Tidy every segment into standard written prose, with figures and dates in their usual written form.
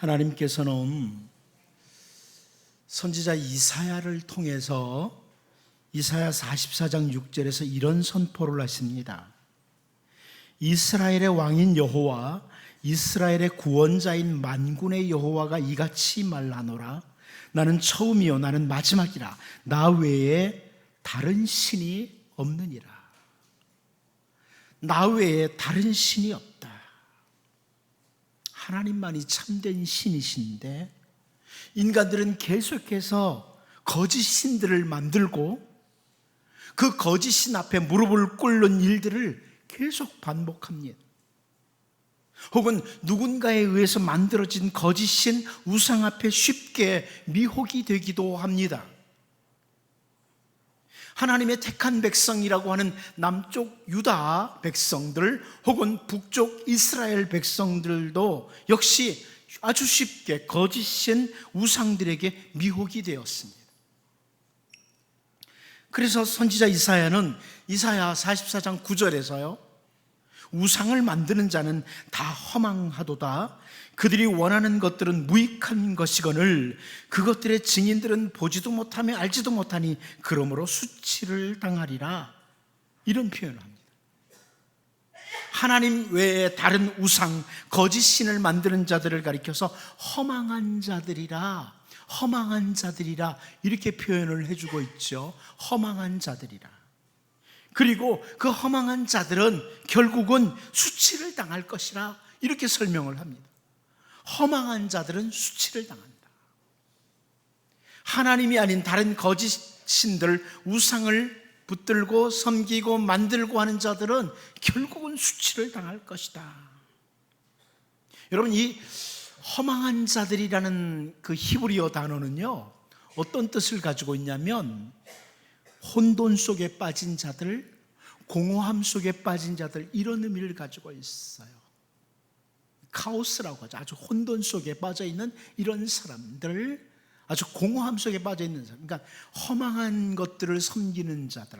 하나님께서는 선지자 이사야를 통해서 이사야 44장 6절에서 이런 선포를 하십니다. 이스라엘의 왕인 여호와, 이스라엘의 구원자인 만군의 여호와가 이같이 말하노라. 나는 처음이요 나는 마지막이라. 나 외에 다른 신이 없느니라. 나 외에 다른 신이 없다. 하나님만이 참된 신이신데 인간들은 계속해서 거짓 신들을 만들고 그 거짓 신 앞에 무릎을 꿇는 일들을 계속 반복합니다. 혹은 누군가에 의해서 만들어진 거짓 신 우상 앞에 쉽게 미혹이 되기도 합니다. 하나님의 택한 백성이라고 하는 남쪽 유다 백성들 혹은 북쪽 이스라엘 백성들도 역시 아주 쉽게 거짓신 우상들에게 미혹이 되었습니다. 그래서 선지자 이사야는 이사야 44장 9절에서요 우상을 만드는 자는 다 허망하도다. 그들이 원하는 것들은 무익한 것이거늘 그것들의 증인들은 보지도 못하며 알지도 못하니 그러므로 수치를 당하리라. 이런 표현을 합니다. 하나님 외에 다른 우상, 거짓 신을 만드는 자들을 가리켜서 허망한 자들이라, 허망한 자들이라 이렇게 표현을 해주고 있죠. 허망한 자들이라. 그리고 그 허망한 자들은 결국은 수치를 당할 것이라 이렇게 설명을 합니다. 허망한 자들은 수치를 당한다. 하나님이 아닌 다른 거짓 신들, 우상을 붙들고 섬기고 만들고 하는 자들은 결국은 수치를 당할 것이다. 여러분, 이 허망한 자들이라는 그 히브리어 단어는요 어떤 뜻을 가지고 있냐면 혼돈 속에 빠진 자들, 공허함 속에 빠진 자들, 이런 의미를 가지고 있어요. 카오스라고 하죠. 아주 혼돈 속에 빠져있는 이런 사람들, 아주 공허함 속에 빠져있는 사람, 그러니까 허망한 것들을 섬기는 자들,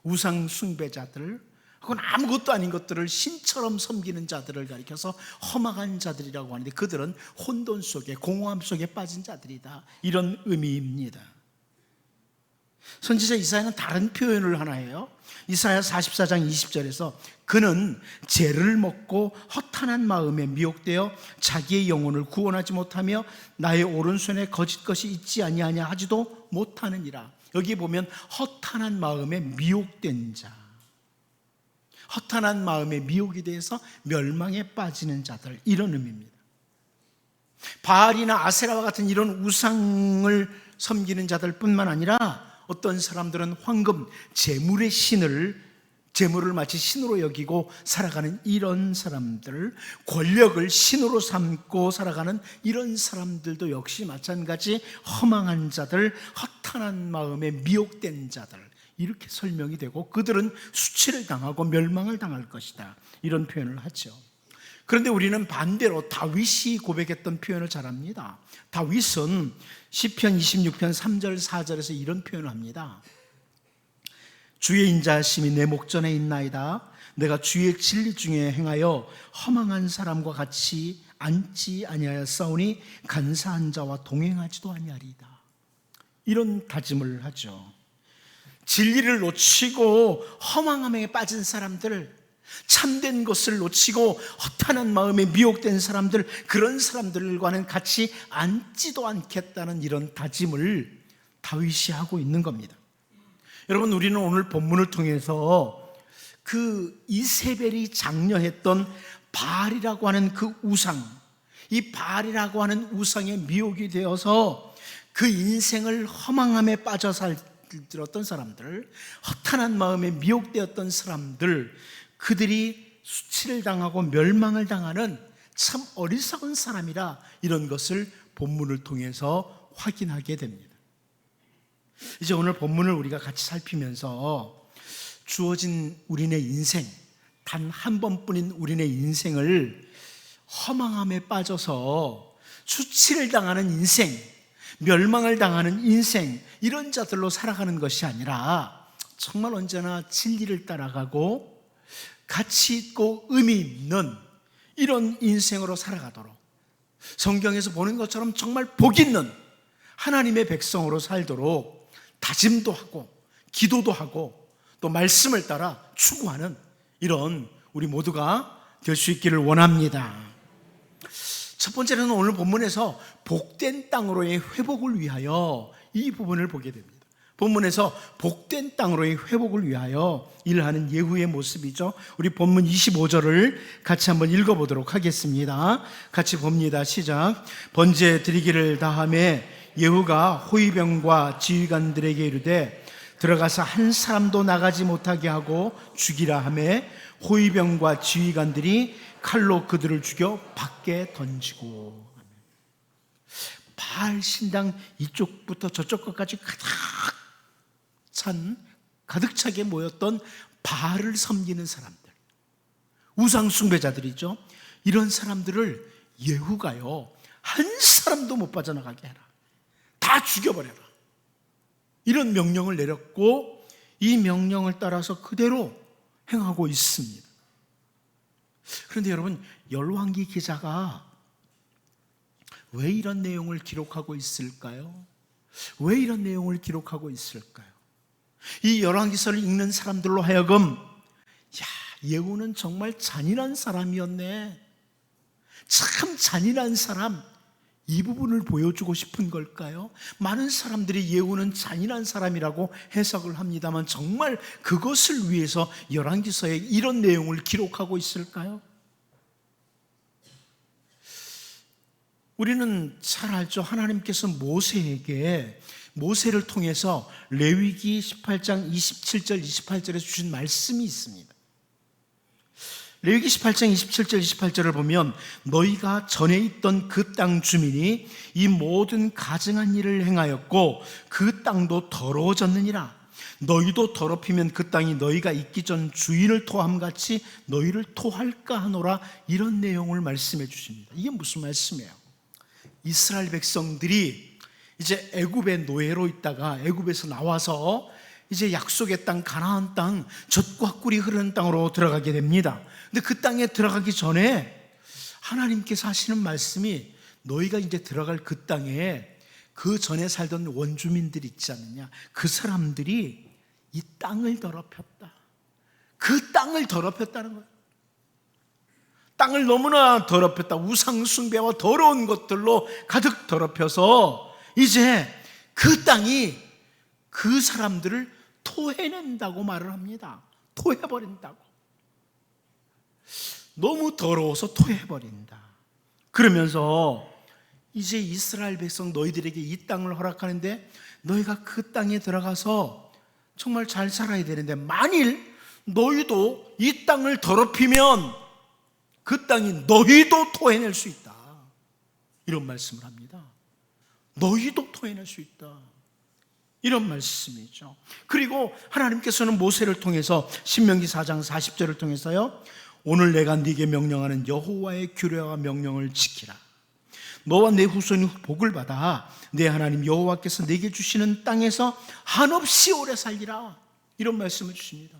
우상 숭배자들, 혹은 아무것도 아닌 것들을 신처럼 섬기는 자들을 가리켜서 허망한 자들이라고 하는데 그들은 혼돈 속에, 공허함 속에 빠진 자들이다, 이런 의미입니다. 선지자 이사야는 다른 표현을 하나 해요. 이사야 44장 20절에서 그는 죄를 먹고 허탄한 마음에 미혹되어 자기의 영혼을 구원하지 못하며 나의 오른손에 거짓 것이 있지 아니하냐 하지도 못하느니라. 여기 보면 허탄한 마음에 미혹된 자, 허탄한 마음에 미혹이 돼서 멸망에 빠지는 자들, 이런 의미입니다. 바알이나 아세라와 같은 이런 우상을 섬기는 자들 뿐만 아니라 어떤 사람들은 황금, 재물의 신을, 재물을 마치 신으로 여기고 살아가는 이런 사람들, 권력을 신으로 삼고 살아가는 이런 사람들도 역시 마찬가지 허망한 자들, 허탄한 마음에 미혹된 자들, 이렇게 설명이 되고 그들은 수치를 당하고 멸망을 당할 것이다, 이런 표현을 하죠. 그런데 우리는 반대로 다윗이 고백했던 표현을 잘 합니다. 다윗은 시편 26편 3절 4절에서 이런 표현을 합니다. 주의 인자하심이 내 목전에 있나이다. 내가 주의 진리 중에 행하여 허망한 사람과 같이 앉지 아니하였사오니 간사한 자와 동행하지도 아니하리이다. 이런 다짐을 하죠. 진리를 놓치고 허망함에 빠진 사람들, 참된 것을 놓치고 허탄한 마음에 미혹된 사람들, 그런 사람들과는 같이 앉지도 않겠다는 이런 다짐을 다윗이 하고 있는 겁니다. 여러분, 우리는 오늘 본문을 통해서 그 이세벨이 장려했던 바알이라고 하는 그 우상, 이 바알이라고 하는 우상에 미혹이 되어서 그 인생을 허망함에 빠져 살던 사람들, 허탄한 마음에 미혹되었던 사람들, 그들이 수치를 당하고 멸망을 당하는 참 어리석은 사람이라, 이런 것을 본문을 통해서 확인하게 됩니다. 이제 오늘 본문을 우리가 같이 살피면서 주어진 우리네 인생, 단 한 번뿐인 우리네 인생을 허망함에 빠져서 수치를 당하는 인생, 멸망을 당하는 인생, 이런 자들로 살아가는 것이 아니라 정말 언제나 진리를 따라가고 가치 있고 의미 있는 이런 인생으로 살아가도록, 성경에서 보는 것처럼 정말 복 있는 하나님의 백성으로 살도록 다짐도 하고 기도도 하고 또 말씀을 따라 추구하는 이런 우리 모두가 될 수 있기를 원합니다. 첫 번째는 오늘 본문에서 복된 땅으로의 회복을 위하여 이 부분을 보게 됩니다. 본문에서 복된 땅으로의 회복을 위하여 일하는 예후의 모습이죠. 우리 본문 25절을 같이 한번 읽어보도록 하겠습니다. 같이 봅니다. 시작. 번제 드리기를 다하매 예후가 호위병과 지휘관들에게 이르되 들어가서 한 사람도 나가지 못하게 하고 죽이라 하매 호위병과 지휘관들이 칼로 그들을 죽여 밖에 던지고. 바알 신당 이쪽부터 저쪽 끝까지 가득 차게 모였던 바알을 섬기는 사람들, 우상 숭배자들이죠. 이런 사람들을 예후가요, 한 사람도 못 빠져나가게 해라, 다 죽여버려라, 이런 명령을 내렸고 이 명령을 따라서 그대로 행하고 있습니다. 그런데 여러분, 열왕기 기자가 왜 이런 내용을 기록하고 있을까요? 왜 이런 내용을 기록하고 있을까요? 이 열왕기서를 읽는 사람들로 하여금 예후는 정말 잔인한 사람이었네, 참 잔인한 사람, 이 부분을 보여주고 싶은 걸까요? 많은 사람들이 예후는 잔인한 사람이라고 해석을 합니다만 정말 그것을 위해서 열왕기서에 이런 내용을 기록하고 있을까요? 우리는 잘 알죠. 하나님께서 모세를 통해서 레위기 18장 27절 28절에 주신 말씀이 있습니다. 레위기 18장 27절 28절을 보면 너희가 전에 있던 그 땅 주민이 이 모든 가증한 일을 행하였고 그 땅도 더러워졌느니라. 너희도 더럽히면 그 땅이 너희가 있기 전 주인을 토함같이 너희를 토할까 하노라. 이런 내용을 말씀해 주십니다. 이게 무슨 말씀이에요? 이스라엘 백성들이 이제 애굽의 노예로 있다가 애굽에서 나와서 이제 약속의 땅 가나안 땅, 젖과 꿀이 흐르는 땅으로 들어가게 됩니다. 근데 그 땅에 들어가기 전에 하나님께서 하시는 말씀이 너희가 이제 들어갈 그 땅에 그 전에 살던 원주민들이 있지 않느냐, 그 사람들이 이 땅을 더럽혔다. 그 땅을 더럽혔다는 거예요. 땅을 너무나 더럽혔다. 우상 숭배와 더러운 것들로 가득 더럽혀서 이제 그 땅이 그 사람들을 토해낸다고 말을 합니다. 토해버린다고. 너무 더러워서 토해버린다. 그러면서 이제 이스라엘 백성 너희들에게 이 땅을 허락하는데 너희가 그 땅에 들어가서 정말 잘 살아야 되는데 만일 너희도 이 땅을 더럽히면 그 땅이 너희도 토해낼 수 있다. 이런 말씀을 합니다. 너희도 토해낼 수 있다. 이런 말씀이죠. 그리고 하나님께서는 모세를 통해서 신명기 4장 40절을 통해서요, 오늘 내가 네게 명령하는 여호와의 규례와 명령을 지키라. 너와 내 후손이 복을 받아 내 하나님 여호와께서 네게 주시는 땅에서 한없이 오래 살리라. 이런 말씀을 주십니다.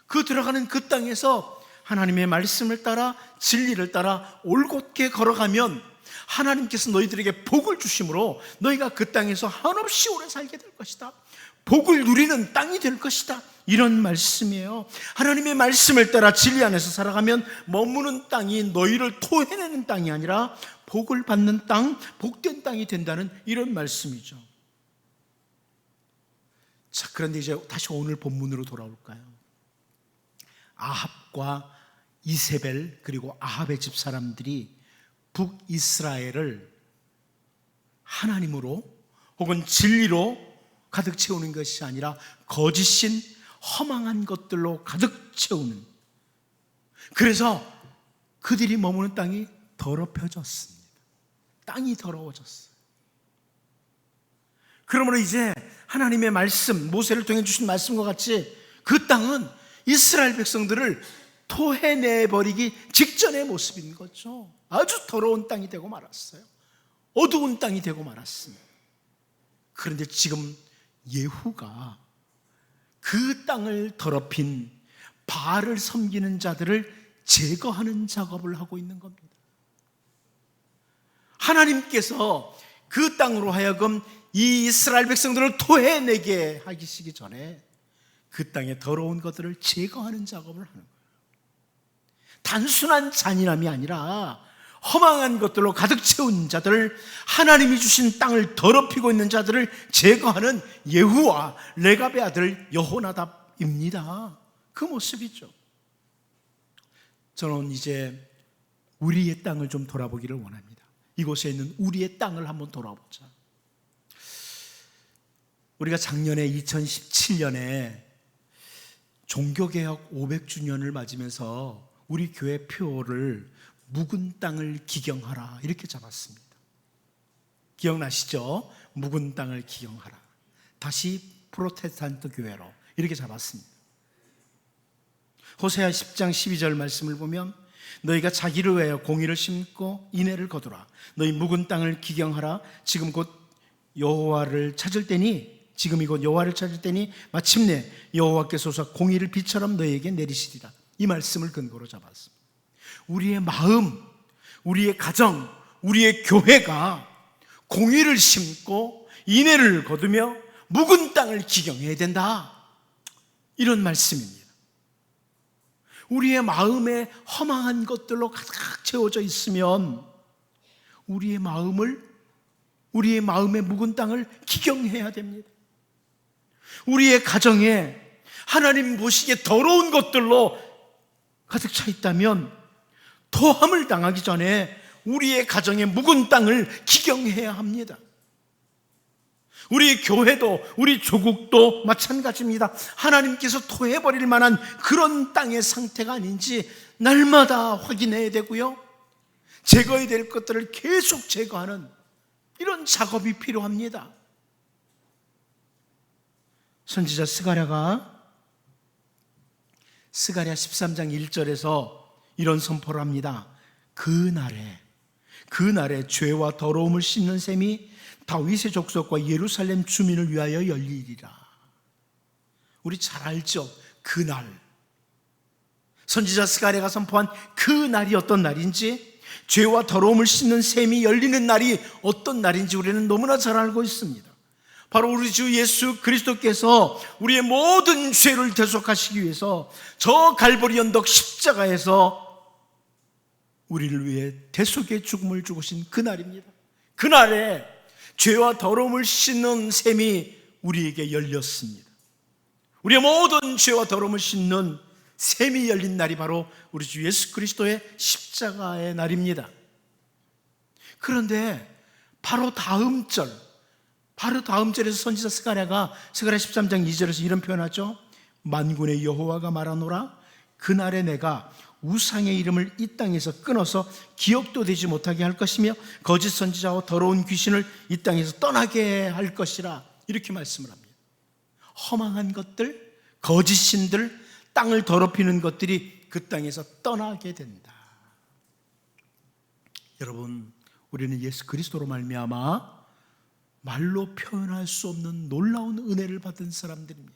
그 들어가는 그 땅에서 하나님의 말씀을 따라 진리를 따라 올곧게 걸어가면 하나님께서 너희들에게 복을 주심으로 너희가 그 땅에서 한없이 오래 살게 될 것이다. 복을 누리는 땅이 될 것이다. 이런 말씀이에요. 하나님의 말씀을 따라 진리 안에서 살아가면 머무는 땅이 너희를 토해내는 땅이 아니라 복을 받는 땅, 복된 땅이 된다는 이런 말씀이죠. 자, 그런데 이제 다시 오늘 본문으로 돌아올까요? 아합과 이세벨 그리고 아합의 집 사람들이 북이스라엘을 하나님으로 혹은 진리로 가득 채우는 것이 아니라 거짓인 허망한 것들로 가득 채우는, 그래서 그들이 머무는 땅이 더럽혀졌습니다. 땅이 더러워졌어요. 그러므로 이제 하나님의 말씀, 모세를 통해 주신 말씀과 같이 그 땅은 이스라엘 백성들을 토해내버리기 직전의 모습인 거죠. 아주 더러운 땅이 되고 말았어요. 어두운 땅이 되고 말았습니다. 그런데 지금 예후가 그 땅을 더럽힌 바알을 섬기는 자들을 제거하는 작업을 하고 있는 겁니다. 하나님께서 그 땅으로 하여금 이 이스라엘 백성들을 토해내게 하시기 전에 그 땅에 더러운 것들을 제거하는 작업을 하는 거예요. 단순한 잔인함이 아니라 허망한 것들로 가득 채운 자들, 하나님이 주신 땅을 더럽히고 있는 자들을 제거하는 예후와 레갑의 아들 여호나답입니다. 그 모습이죠. 저는 이제 우리의 땅을 좀 돌아보기를 원합니다. 이곳에 있는 우리의 땅을 한번 돌아보자. 우리가 작년에 2017년에 종교개혁 500주년을 맞으면서 우리 교회 표를 묵은 땅을 기경하라 이렇게 잡았습니다. 기억나시죠? 묵은 땅을 기경하라. 다시 프로테스탄트 교회로 이렇게 잡았습니다. 호세아 10장 12절 말씀을 보면 너희가 자기를 위하여 공의를 심고 인애를 거두라. 너희 묵은 땅을 기경하라. 지금 곧 여호와를 찾을 때니 마침내 여호와께서 공의를 비처럼 너희에게 내리시리라. 이 말씀을 근거로 잡았습니다. 우리의 마음, 우리의 가정, 우리의 교회가 공의를 심고 인애를 거두며 묵은 땅을 기경해야 된다. 이런 말씀입니다. 우리의 마음에 허망한 것들로 가득 채워져 있으면 우리의 마음의 묵은 땅을 기경해야 됩니다. 우리의 가정에 하나님 보시기에 더러운 것들로 가득 차 있다면 토함을 당하기 전에 우리의 가정의 묵은 땅을 기경해야 합니다. 우리 교회도 우리 조국도 마찬가지입니다. 하나님께서 토해버릴 만한 그런 땅의 상태가 아닌지 날마다 확인해야 되고요, 제거해야 될 것들을 계속 제거하는 이런 작업이 필요합니다. 선지자 스가랴가 스가랴 13장 1절에서 이런 선포를 합니다. 그날에 죄와 더러움을 씻는 셈이 다윗의 족속과 예루살렘 주민을 위하여 열리리라. 우리 잘 알죠? 그날, 선지자 스가랴가 선포한 그 날이 어떤 날인지, 죄와 더러움을 씻는 셈이 열리는 날이 어떤 날인지 우리는 너무나 잘 알고 있습니다. 바로 우리 주 예수 그리스도께서 우리의 모든 죄를 대속하시기 위해서 저 갈보리 언덕 십자가에서 우리를 위해 대속의 죽음을 죽으신 그날입니다. 그날에 죄와 더러움을 씻는 셈이 우리에게 열렸습니다. 우리의 모든 죄와 더러움을 씻는 셈이 열린 날이 바로 우리 주 예수 그리스도의 십자가의 날입니다. 그런데 바로 다음 절에서 선지자 스가랴가 스가랴 13장 2절에서 이런 표현하죠. 만군의 여호와가 말하노라. 그날에 내가 우상의 이름을 이 땅에서 끊어서 기억도 되지 못하게 할 것이며 거짓 선지자와 더러운 귀신을 이 땅에서 떠나게 할 것이라. 이렇게 말씀을 합니다. 허망한 것들, 거짓 신들, 땅을 더럽히는 것들이 그 땅에서 떠나게 된다. 여러분, 우리는 예수 그리스도로 말미암아 말로 표현할 수 없는 놀라운 은혜를 받은 사람들입니다.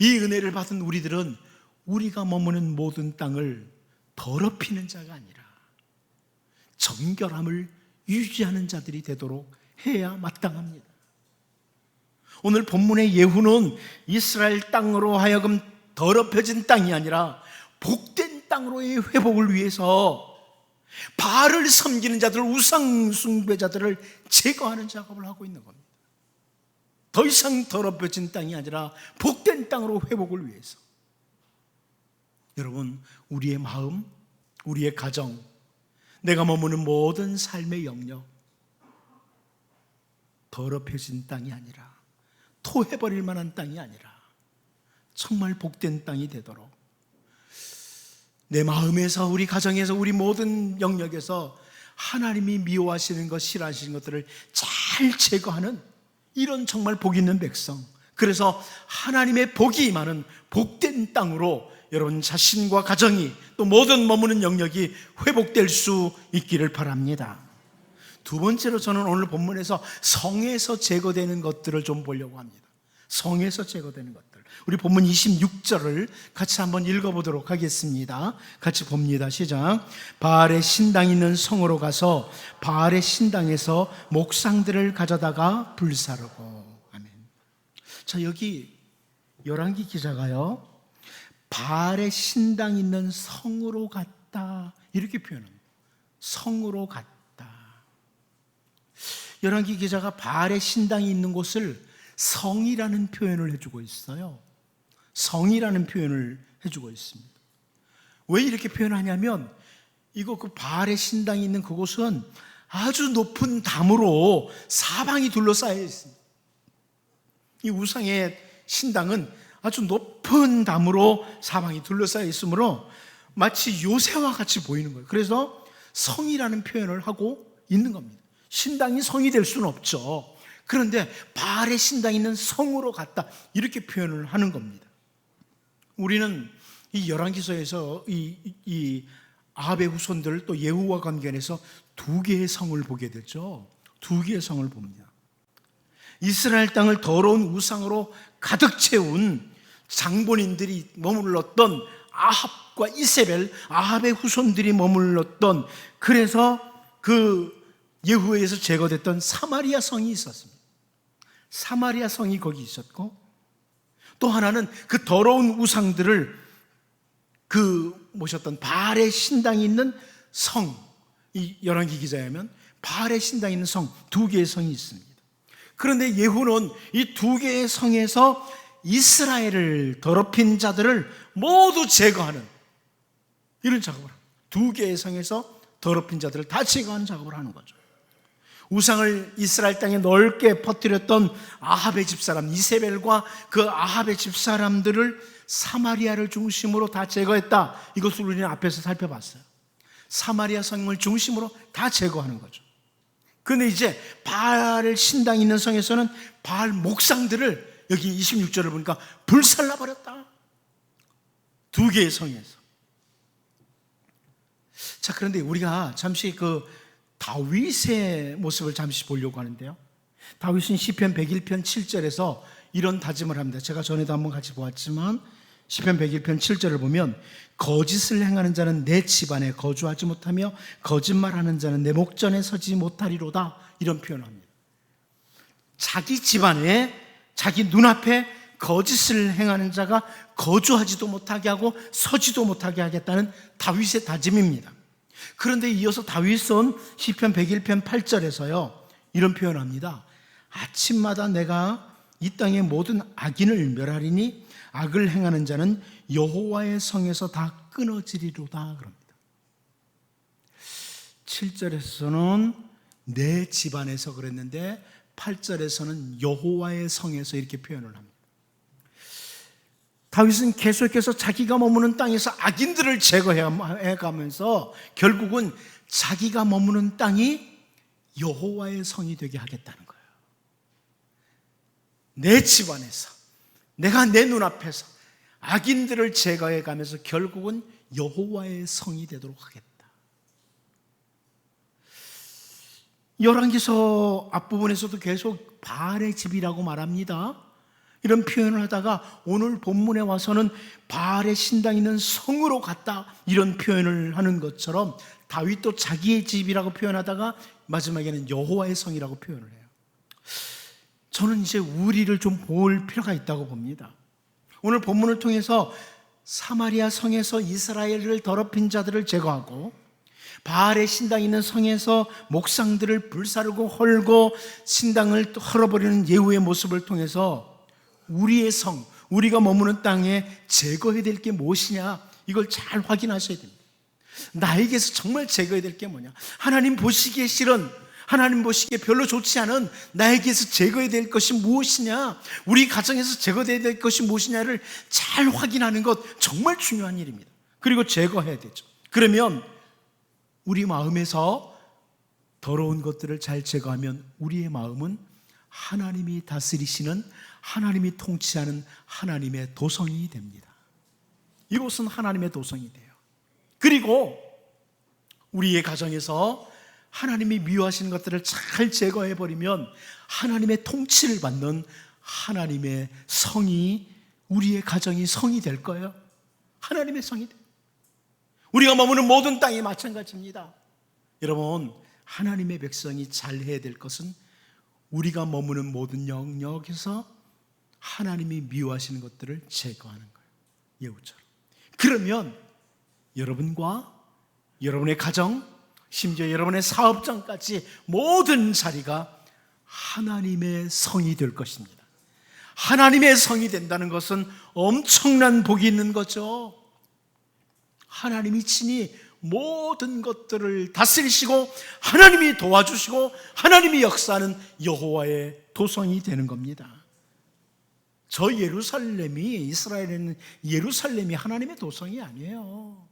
이 은혜를 받은 우리들은 우리가 머무는 모든 땅을 더럽히는 자가 아니라 정결함을 유지하는 자들이 되도록 해야 마땅합니다. 오늘 본문의 예후는 이스라엘 땅으로 하여금 더럽혀진 땅이 아니라 복된 땅으로의 회복을 위해서 바알을 섬기는 자들, 우상 숭배자들을 제거하는 작업을 하고 있는 겁니다. 더 이상 더럽혀진 땅이 아니라 복된 땅으로 회복을 위해서. 여러분, 우리의 마음, 우리의 가정, 내가 머무는 모든 삶의 영역, 더럽혀진 땅이 아니라, 토해버릴 만한 땅이 아니라 정말 복된 땅이 되도록 내 마음에서, 우리 가정에서, 우리 모든 영역에서 하나님이 미워하시는 것, 싫어하시는 것들을 잘 제거하는 이런 정말 복 있는 백성, 그래서 하나님의 복이 임하는 복된 땅으로 여러분 자신과 가정이, 또 모든 머무는 영역이 회복될 수 있기를 바랍니다. 두 번째로 저는 오늘 본문에서 성에서 제거되는 것들을 좀 보려고 합니다. 성에서 제거되는 것들. 우리 본문 26절을 같이 한번 읽어보도록 하겠습니다. 같이 봅니다. 시작. 바알의 신당 있는 성으로 가서 바알의 신당에서 목상들을 가져다가 불사르고. 아멘. 자, 여기 열왕기 기자가요, 바알의 신당 있는 성으로 갔다 이렇게 표현합니다. 성으로 갔다. 열왕기 기자가 바알의 신당이 있는 곳을 성이라는 표현을 해주고 있어요. 성이라는 표현을 해주고 있습니다. 왜 이렇게 표현하냐면, 이거 그 바알의 신당이 있는 그곳은 아주 높은 담으로 사방이 둘러싸여 있습니다. 이 우상의 신당은 아주 높은 담으로 사방이 둘러싸여 있으므로 마치 요새와 같이 보이는 거예요. 그래서 성이라는 표현을 하고 있는 겁니다. 신당이 성이 될 수는 없죠. 그런데 바알의 신당이 있는 성으로 갔다 이렇게 표현을 하는 겁니다. 우리는 이 열왕기서에서 이 아합의 후손들 또 예후와 관계해서 두 개의 성을 보게 되죠. 두 개의 성을 봅니다. 이스라엘 땅을 더러운 우상으로 가득 채운 장본인들이 머물렀던 아합과 이세벨, 아합의 후손들이 머물렀던, 그래서 그 예후에 의해서 제거됐던 사마리아 성이 있었습니다. 사마리아 성이 거기 있었고, 또 하나는 그 더러운 우상들을 모셨던 바알의 신당이 있는 성, 이 열왕기 기자에 하면 바알의 신당이 있는 성, 두 개의 성이 있습니다. 그런데 예후는 이 두 개의 성에서 이스라엘을 더럽힌 자들을 모두 제거하는 이런 작업을 합니다. 두 개의 성에서 더럽힌 자들을 다 제거하는 작업을 하는 거죠. 우상을 이스라엘 땅에 넓게 퍼뜨렸던 아합의 집사람 이세벨과 그 아합의 집사람들을 사마리아를 중심으로 다 제거했다. 이것을 우리는 앞에서 살펴봤어요. 사마리아 성을 중심으로 다 제거하는 거죠. 그런데 이제 바알 신당이 있는 성에서는 바알 목상들을 여기 26절을 보니까 불살라버렸다. 두 개의 성에서. 자, 그런데 우리가 잠시 다윗의 모습을 잠시 보려고 하는데요. 다윗은 시편 101편 7절에서 이런 다짐을 합니다. 제가 전에도 한번 같이 보았지만 시편 101편 7절을 보면, 거짓을 행하는 자는 내 집안에 거주하지 못하며 거짓말하는 자는 내 목전에 서지 못하리로다, 이런 표현을 합니다. 자기 집안에, 자기 눈앞에 거짓을 행하는 자가 거주하지도 못하게 하고 서지도 못하게 하겠다는 다윗의 다짐입니다. 그런데 이어서 다윗은 시편 101편 8절에서요 이런 표현을 합니다. 아침마다 내가 이 땅의 모든 악인을 멸하리니 악을 행하는 자는 여호와의 성에서 다 끊어지리로다, 그럽니다. 7절에서는 내 집안에서 그랬는데 8절에서는 여호와의 성에서 이렇게 표현을 합니다. 다윗은 계속해서 자기가 머무는 땅에서 악인들을 제거해가면서 결국은 자기가 머무는 땅이 여호와의 성이 되게 하겠다는 거예요. 내 집안에서, 내가 내 눈앞에서 악인들을 제거해가면서 결국은 여호와의 성이 되도록 하겠다. 열왕기서 앞부분에서도 계속 바알의 집이라고 말합니다. 이런 표현을 하다가 오늘 본문에 와서는 바알의 신당 있는 성으로 갔다, 이런 표현을 하는 것처럼 다윗도 자기의 집이라고 표현하다가 마지막에는 여호와의 성이라고 표현을 해요. 저는 이제 우리를 좀 볼 필요가 있다고 봅니다. 오늘 본문을 통해서 사마리아 성에서 이스라엘을 더럽힌 자들을 제거하고 바알의 신당 있는 성에서 목상들을 불사르고 헐고 신당을 헐어버리는 예후의 모습을 통해서 우리의 성, 우리가 머무는 땅에 제거해야 될 게 무엇이냐, 이걸 잘 확인하셔야 됩니다. 나에게서 정말 제거해야 될 게 뭐냐, 하나님 보시기에 싫은, 하나님 보시기에 별로 좋지 않은 나에게서 제거해야 될 것이 무엇이냐, 우리 가정에서 제거해야 될 것이 무엇이냐를 잘 확인하는 것 정말 중요한 일입니다. 그리고 제거해야 되죠. 그러면 우리 마음에서 더러운 것들을 잘 제거하면 우리의 마음은 하나님이 다스리시는, 하나님이 통치하는 하나님의 도성이 됩니다. 이곳은 하나님의 도성이 돼요. 그리고 우리의 가정에서 하나님이 미워하시는 것들을 잘 제거해버리면 하나님의 통치를 받는 하나님의 성이 우리의 가정이 성이 될 거예요. 하나님의 성이 돼요. 우리가 머무는 모든 땅이 마찬가지입니다. 여러분, 하나님의 백성이 잘해야 될 것은 우리가 머무는 모든 영역에서 하나님이 미워하시는 것들을 제거하는 거예요. 예후처럼. 그러면 여러분과 여러분의 가정, 심지어 여러분의 사업장까지 모든 자리가 하나님의 성이 될 것입니다. 하나님의 성이 된다는 것은 엄청난 복이 있는 거죠. 하나님이 친히 모든 것들을 다스리시고 하나님이 도와주시고 하나님이 역사하는 여호와의 도성이 되는 겁니다. 저 예루살렘이, 이스라엘에는 예루살렘이 하나님의 도성이 아니에요.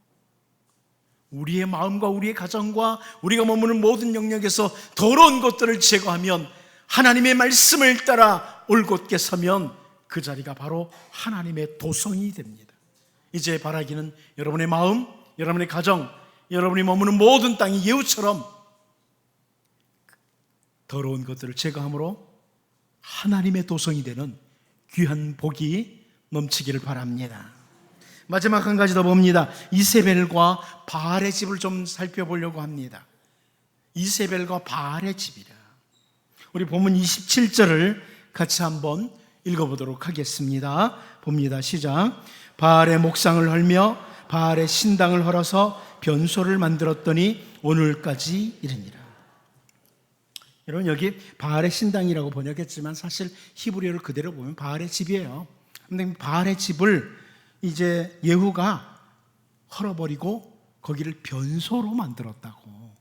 우리의 마음과 우리의 가정과 우리가 머무는 모든 영역에서 더러운 것들을 제거하면, 하나님의 말씀을 따라 올곧게 서면 그 자리가 바로 하나님의 도성이 됩니다. 이제 바라기는 여러분의 마음, 여러분의 가정, 여러분이 머무는 모든 땅이 예후처럼 더러운 것들을 제거함으로 하나님의 도성이 되는 귀한 복이 넘치기를 바랍니다. 마지막 한 가지 더 봅니다. 이세벨과 바알의 집을 좀 살펴보려고 합니다. 이세벨과 바알의 집이라. 우리 본문 27절을 같이 한번 읽어보도록 하겠습니다. 봅니다. 시작. 바알의 목상을 헐며 바알의 신당을 헐어서 변소를 만들었더니 오늘까지 이르니라. 여러분, 여기 바알의 신당이라고 번역했지만 사실 히브리어를 그대로 보면 바알의 집이에요. 근데 바알의 집을 이제 예후가 헐어버리고 거기를 변소로 만들었다고.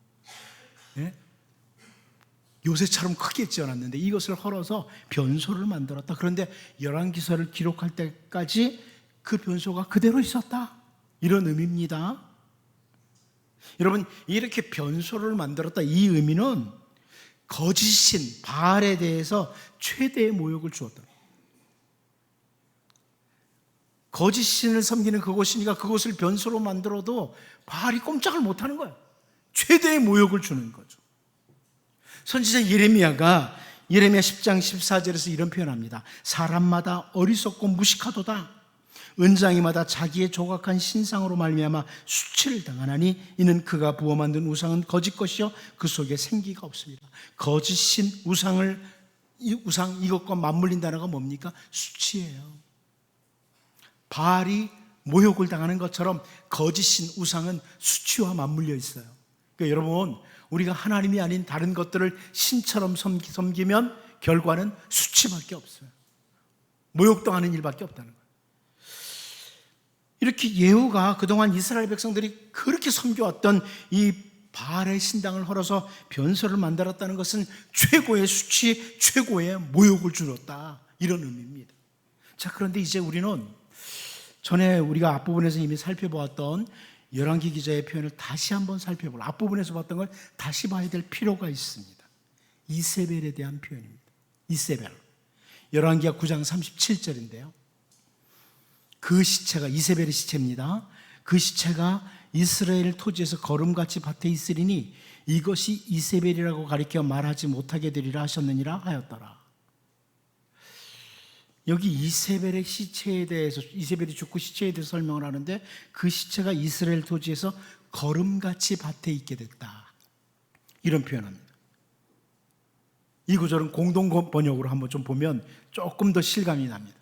예? 요새처럼 크게 지어놨는데 이것을 헐어서 변소를 만들었다. 그런데 열왕기서를 기록할 때까지 그 변소가 그대로 있었다, 이런 의미입니다. 여러분, 이렇게 변소를 만들었다, 이 의미는 거짓신 바알에 대해서 최대의 모욕을 주었다. 거짓신을 섬기는 그곳이니까 그곳을 변소로 만들어도 바알이 꼼짝을 못하는 거예요. 최대의 모욕을 주는 거죠. 선지자 예레미야가 예레미야 10장 14절에서 이런 표현합니다. 사람마다 어리석고 무식하도다. 은장이마다 자기의 조각한 신상으로 말미암아 수치를 당하나니 이는 그가 부어 만든 우상은 거짓 것이요 그 속에 생기가 없습니다. 거짓신 우상 이것과 맞물린 단어가 뭡니까? 수치예요. 바알이 모욕을 당하는 것처럼 거짓신 우상은 수치와 맞물려 있어요. 그러니까 여러분, 우리가 하나님이 아닌 다른 것들을 신처럼 섬기면 결과는 수치밖에 없어요. 모욕당하는 일밖에 없다는 거예요. 이렇게 예후가 그동안 이스라엘 백성들이 그렇게 섬겨왔던 이 바알의 신당을 헐어서 변소를 만들었다는 것은 최고의 수치, 최고의 모욕을 주었다, 이런 의미입니다. 자, 그런데 이제 우리는 전에 우리가 앞부분에서 이미 살펴보았던 열왕기 기자의 표현을 다시 한번 살펴볼, 앞부분에서 봤던 걸 다시 봐야 될 필요가 있습니다. 이세벨에 대한 표현입니다. 이세벨. 열왕기하 9장 37절인데요. 그 시체가, 이세벨의 시체입니다. 그 시체가 이스라엘 토지에서 거름같이 밭에 있으리니 이것이 이세벨이라고 가리켜 말하지 못하게 되리라 하셨느니라 하였더라. 여기 이세벨의 시체에 대해서, 이세벨이 죽고 시체에 대해서 설명을 하는데 그 시체가 이스라엘 토지에서 거름같이 밭에 있게 됐다, 이런 표현합니다. 이 구절은 공동 번역으로 한번 좀 보면 조금 더 실감이 납니다.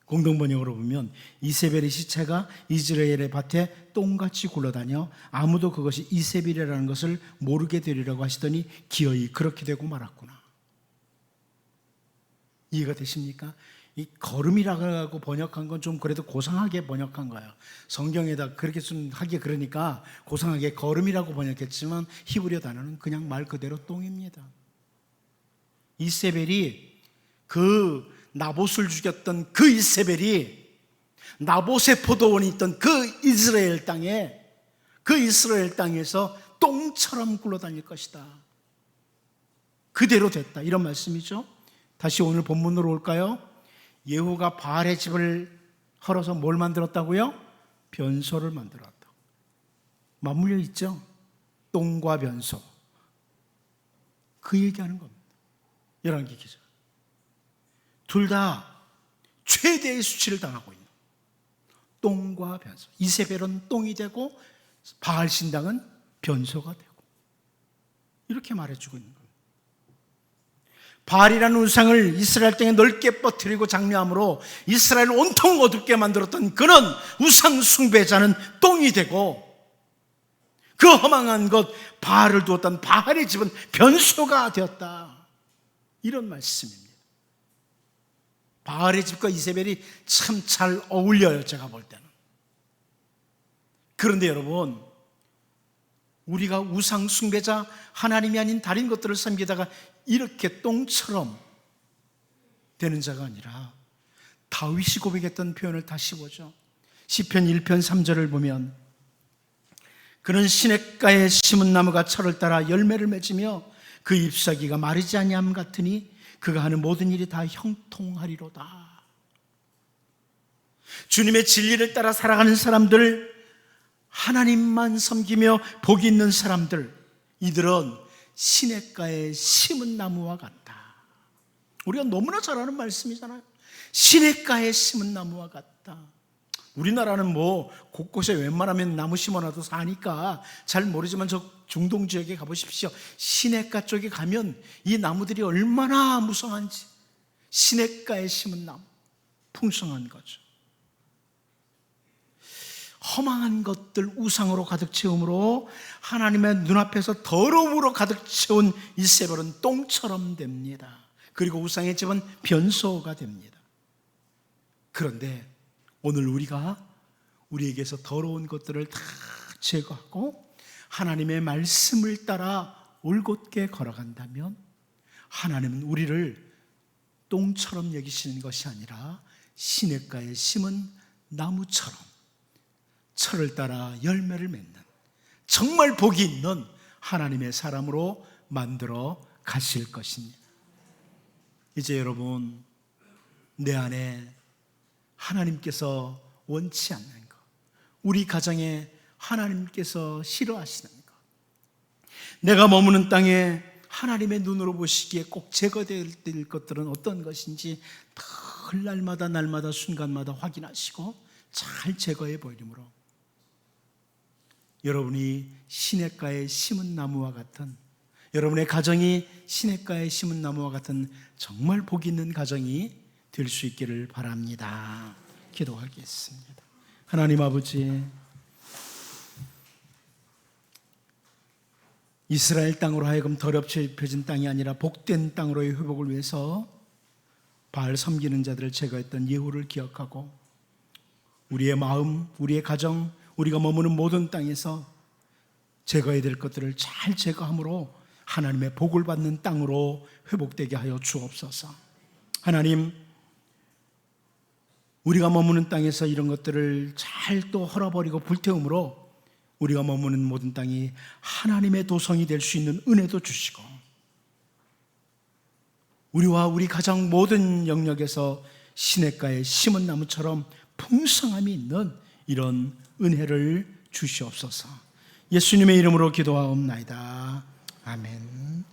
공동 번역으로 보면 이세벨의 시체가 이스라엘의 밭에 똥같이 굴러다녀 아무도 그것이 이세벨이라는 것을 모르게 되리라고 하시더니 기어이 그렇게 되고 말았구나. 이해가 되십니까? 이 거름이라고 번역한 건 좀 그래도 고상하게 번역한 거예요. 성경에다 그렇게 좀 하기 그러니까 고상하게 거름이라고 번역했지만 히브리어 단어는 그냥 말 그대로 똥입니다. 이세벨이 그 나봇을 죽였던 그 이세벨이 나봇의 포도원이 있던 그 이스라엘 땅에, 그 이스라엘 땅에서 똥처럼 굴러다닐 것이다, 그대로 됐다, 이런 말씀이죠. 다시 오늘 본문으로 올까요? 예후가 바알의 집을 헐어서 뭘 만들었다고요? 변소를 만들었다고. 맞물려 있죠? 똥과 변소. 그 얘기하는 겁니다. 열왕기 기자. 둘 다 최대의 수치를 당하고 있는 똥과 변소. 이세벨은 똥이 되고 바알 신당은 변소가 되고, 이렇게 말해주고 있는 거예요. 바알이라는 우상을 이스라엘 땅에 넓게 뻗뜨리고 장려함으로 이스라엘을 온통 어둡게 만들었던 그는 우상 숭배자는 똥이 되고, 그 허망한 것 바알을 두었던 바알의 집은 변소가 되었다, 이런 말씀입니다. 바알의 집과 이세벨이 참 잘 어울려요, 제가 볼 때는. 그런데 여러분, 우리가 우상 숭배자, 하나님이 아닌 다른 것들을 섬기다가 이렇게 똥처럼 되는 자가 아니라 다윗이 고백했던 표현을 다시 보죠. 시편 1편 3절을 보면, 그는 시냇가에 심은 나무가 철을 따라 열매를 맺으며 그 잎사귀가 마르지 아니함 같으니 그가 하는 모든 일이 다 형통하리로다. 주님의 진리를 따라 살아가는 사람들, 하나님만 섬기며 복 있는 사람들, 이들은 시냇가에 심은 나무와 같다. 우리가 너무나 잘 아는 말씀이잖아요. 시냇가에 심은 나무와 같다. 우리나라는 뭐 곳곳에 웬만하면 나무 심어놔도 사니까 잘 모르지만 저 중동 지역에 가보십시오. 시냇가 쪽에 가면 이 나무들이 얼마나 무성한지. 시냇가에 심은 나무, 풍성한 거죠. 허망한 것들, 우상으로 가득 채움으로 하나님의 눈앞에서 더러움으로 가득 채운 이세벨은 똥처럼 됩니다. 그리고 우상의 집은 변소가 됩니다. 그런데 오늘 우리가 우리에게서 더러운 것들을 다 제거하고 하나님의 말씀을 따라 올곧게 걸어간다면 하나님은 우리를 똥처럼 여기시는 것이 아니라 시냇가에 심은 나무처럼 철을 따라 열매를 맺는, 정말 복이 있는 하나님의 사람으로 만들어 가실 것입니다. 이제 여러분, 내 안에 하나님께서 원치 않는 것, 우리 가정에 하나님께서 싫어하시는 것, 내가 머무는 땅에 하나님의 눈으로 보시기에 꼭 제거될 것들은 어떤 것인지 늘 날마다 순간마다 확인하시고 잘 제거해 보이므로 여러분이 시냇가에 심은 나무와 같은, 여러분의 가정이 시냇가에 심은 나무와 같은 정말 복 있는 가정이 될 수 있기를 바랍니다. 기도하겠습니다. 하나님 아버지, 이스라엘 땅으로 하여금 더럽게 펴진 땅이 아니라 복된 땅으로의 회복을 위해서 바알 섬기는 자들을 제거했던 예후를 기억하고, 우리의 마음, 우리의 가정, 우리가 머무는 모든 땅에서 제거해야 될 것들을 잘 제거함으로 하나님의 복을 받는 땅으로 회복되게 하여 주옵소서. 하나님, 우리가 머무는 땅에서 이런 것들을 잘 또 헐어버리고 불태움으로 우리가 머무는 모든 땅이 하나님의 도성이 될 수 있는 은혜도 주시고, 우리와 우리 가정 모든 영역에서 시냇가에 심은 나무처럼 풍성함이 있는 이런 은혜를 주시옵소서. 예수님의 이름으로 기도하옵나이다. 아멘.